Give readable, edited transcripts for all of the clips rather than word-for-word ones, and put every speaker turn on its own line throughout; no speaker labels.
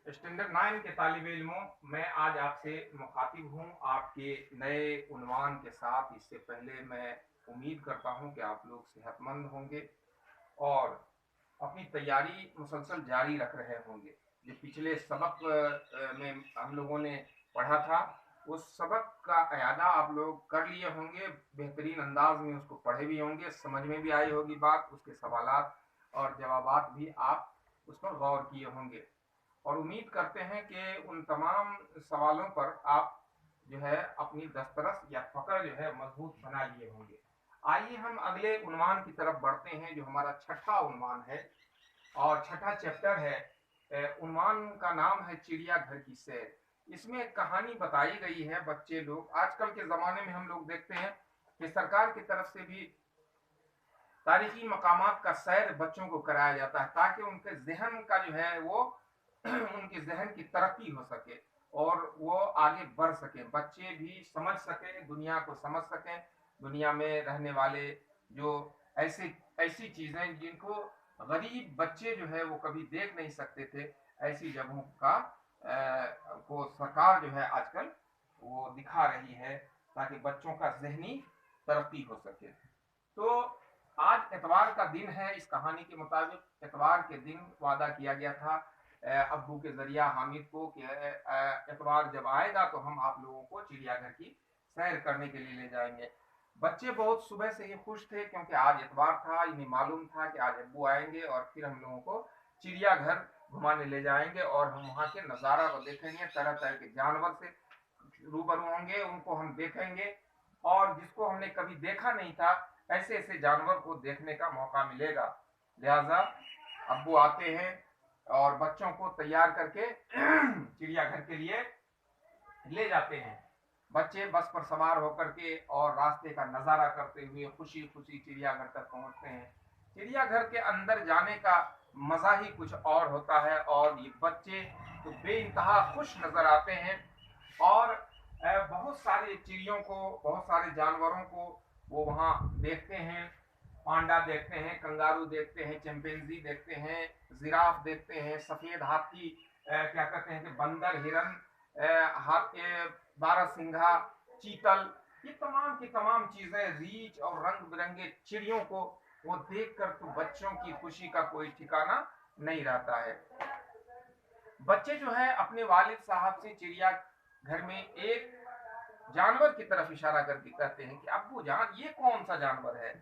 Standard 9 के तालिब इल्मों, मैं आज आपसे मुखातिब हूँ आपके नए उन्वान के साथ। इससे पहले मैं उम्मीद करता हूँ कि आप लोग सेहतमंद होंगे और अपनी तैयारी मुसलसल जारी रख रहे होंगे। जो पिछले सबक में हम लोगों ने पढ़ा था, उस सबक का अयादा आप लोग कर लिए होंगे, बेहतरीन अंदाज में उसको पढ़े भी होंगे, समझ में भी आई होगी बात, उसके सवालात और जवाबात भी आप उस पर गौर किए होंगे। और उम्मीद करते हैं कि उन तमाम सवालों पर आप जो है अपनी दस्तरस या पकड़ जो है मजबूत बना लिए होंगे। आइए हम अगले उन्वान की तरफ बढ़ते हैं, जो हमारा छठा उन्वान है और छठा चैप्टर है। उन्वान का नाम है चिड़ियाघर की सैर। इसमें एक कहानी बताई गई है। बच्चे लोग आजकल के ज़माने में हम लोग देखते हैं कि सरकार की तरफ से भी तारीखी मकामात का सैर बच्चों को कराया जाता है, ताकि उनके जहन का जो है वो उनके जहन की तरक्की हो सके और वो आगे बढ़ सके, बच्चे भी समझ सकें, दुनिया को समझ सकें, दुनिया में रहने वाले जो ऐसी ऐसी चीज़ें जिनको गरीब बच्चे जो है वो कभी देख नहीं सकते थे, ऐसी जगहों का को सरकार जो है आजकल वो दिखा रही है, ताकि बच्चों का जहनी तरक्की हो सके। तो आज एतवार का दिन है। इस कहानी के मुताबिक एतवार के दिन वादा किया गया था अब्बू के जरिया हामिद को कि एतवार जब आएगा तो हम आप लोगों को चिड़ियाघर की सैर करने के लिए ले जाएंगे। बच्चे बहुत सुबह से ही खुश थे, क्योंकि आज एतवार था, इन्हें मालूम था कि आज अब्बू आएंगे और फिर हम लोगों को चिड़ियाघर घुमाने ले जाएंगे और हम वहाँ के नज़ारा को देखेंगे, तरह तरह के जानवर से रूबरू होंगे, उनको हम देखेंगे और जिसको हमने कभी देखा नहीं था, ऐसे ऐसे जानवर को देखने का मौका मिलेगा। लिहाजा अब्बू आते हैं और बच्चों को तैयार करके चिड़ियाघर के लिए ले जाते हैं। बच्चे बस पर सवार होकर के और रास्ते का नज़ारा करते हुए खुशी खुशी चिड़ियाघर तक पहुंचते हैं। चिड़ियाघर के अंदर जाने का मज़ा ही कुछ और होता है और ये बच्चे तो बेइंतहा खुश नज़र आते हैं और बहुत सारे चिड़ियों को, बहुत सारे जानवरों को वो वहाँ देखते हैं। पांडा देखते हैं, कंगारू देखते हैं, चिंपैंजी देखते हैं, जिराफ देखते हैं, सफेद हाथी, क्या कहते हैं कि बंदर, हिरन, बारहसिंघा, चीतल, ये तमाम की तमाम चीजें, रीछ और रंग बिरंगे चिड़ियों को वो देखकर तो बच्चों की खुशी का कोई ठिकाना नहीं रहता है। बच्चे जो है अपने वालिद साहब से चिड़िया घर में एक जानवर की तरफ इशारा करके कहते हैं कि अब्बू जान ये कौन सा जानवर है।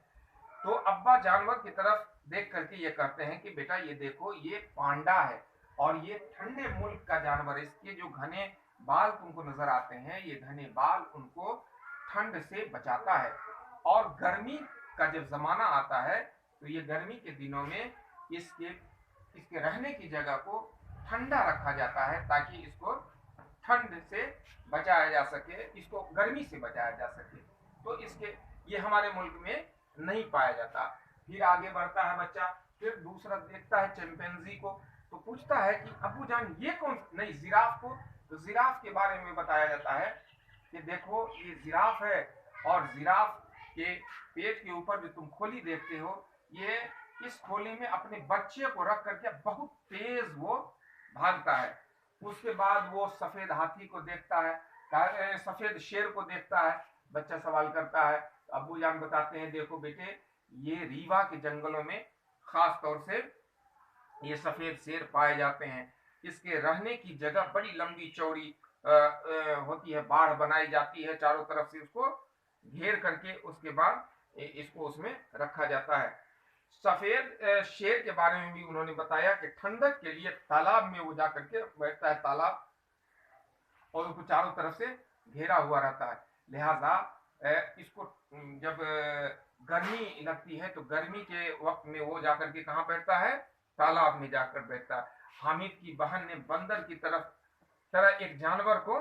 तो अब्बा जानवर की तरफ देख करके ये कहते हैं कि बेटा ये देखो, ये पांडा है और ये ठंडे मुल्क का जानवर है। इसके जो घने बाल तुमको नजर आते हैं, ये घने बाल उनको ठंड से बचाता है और गर्मी का जब जमाना आता है तो ये गर्मी के दिनों में इसके इसके रहने की जगह को ठंडा रखा जाता है, ताकि इसको ठंड से बचाया जा सके, इसको गर्मी से बचाया जा सके। तो इसके ये हमारे मुल्क में नहीं पाया जाता। फिर आगे बढ़ता है बच्चा, फिर दूसरा देखता है चिंपैंजी को, तो पूछता है कि अब्बू जान ये कौन, नहीं जिराफ को। तो जिराफ के बारे में बताया जाता है कि देखो ये जिराफ है और जिराफ के पेट के ऊपर जो तुम खोली देखते हो, ये इस खोली में अपने बच्चे को रख करके बहुत तेज वो भागता है। उसके बाद वो सफेद हाथी को देखता है, सफेद शेर को देखता है। बच्चा सवाल करता है, अब्बू जान बताते हैं देखो बेटे, ये रीवा के जंगलों में खास तौर से ये सफेद शेर पाए जाते हैं। इसके रहने की जगह बड़ी लंबी चौड़ी होती है, बाढ़ बनाई जाती है चारों तरफ से, उसको घेर करके उसके बाद इसको उसमें रखा जाता है। सफेद शेर के बारे में भी उन्होंने बताया कि ठंडक के लिए तालाब में वो जाकर के बैठता है, तालाब, और उसको चारों तरफ से घेरा हुआ रहता है। लिहाजा इसको जब गर्मी लगती है तो गर्मी के वक्त में वो जाकर के कहाँ बैठता है, तालाब में जाकर बैठता है। हामिद की बहन ने बंदर की तरह एक जानवर को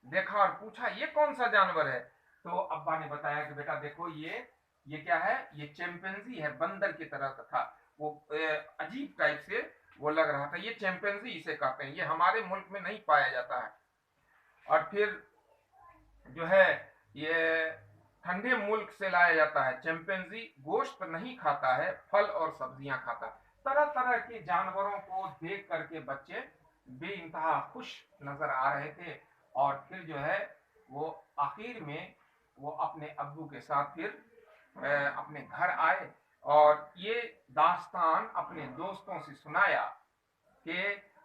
देखा और पूछा ये कौन सा जानवर है। तो अब्बा ने बताया कि बेटा देखो ये क्या है, ये चिंपैंजी है, बंदर की तरह का था वो, अजीब टाइप से वो लग रहा था। ये चिंपैंजी इसे कहते हैं, ये हमारे मुल्क में नहीं पाया जाता है। और फिर जो है ये ठंडे मुल्क से लाया जाता है। चिंपैंजी गोश्त नहीं खाता है, फल और सब्जियां खाता है। तरह तरह के जानवरों को देख करके बच्चे बेइंतहा खुश नजर आ रहे थे। और फिर जो है वो आखिर में वो अपने अब्बू के साथ फिर अपने घर आए और ये दास्तान अपने दोस्तों से सुनाया कि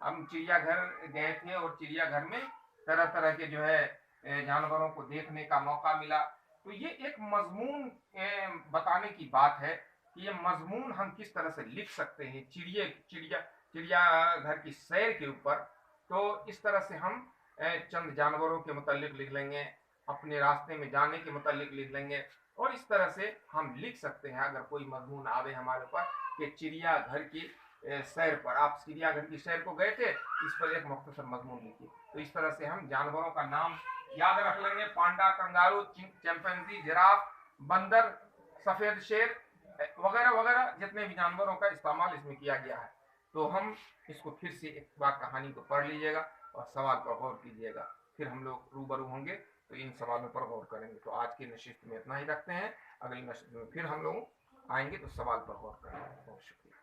हम चिड़ियाघर गए थे और चिड़ियाघर में तरह तरह के जो है जानवरों को देखने का मौका मिला। तो ये एक मजमून बताने की बात है कि ये मजमून हम किस तरह से लिख सकते हैं चिड़ियाघर की सैर के ऊपर। तो इस तरह से हम चंद जानवरों के मुतालिक लिख लेंगे, अपने रास्ते में जाने के मुतालिक लिख लेंगे, और इस तरह से हम लिख सकते हैं अगर कोई मजमून आवे हमारे ऊपर कि चिड़ियाघर की सैर पर, आप चिड़ियाघर की सैर को गए थे, इस पर एक मुख्तसर मजमून लिखिए। तो इस तरह से हम जानवरों का नाम याद रख लेंगे, पांडा, कंगारू, चिंपैंजी, जिराफ, बंदर, सफेद शेर वगैरह वगैरह, जितने भी जानवरों का इस्तेमाल इसमें किया गया है। तो हम इसको फिर से एक बार कहानी को पढ़ लीजिएगा और सवाल पर गौर कीजिएगा, फिर हम लोग रूबरू होंगे तो इन सवालों पर गौर करेंगे। तो आज की नशिस्त में इतना ही रखते हैं, अगली नशिस्त में फिर हम लोग आएंगे तो सवाल पर गौर करेंगे। बहुत शुक्रिया।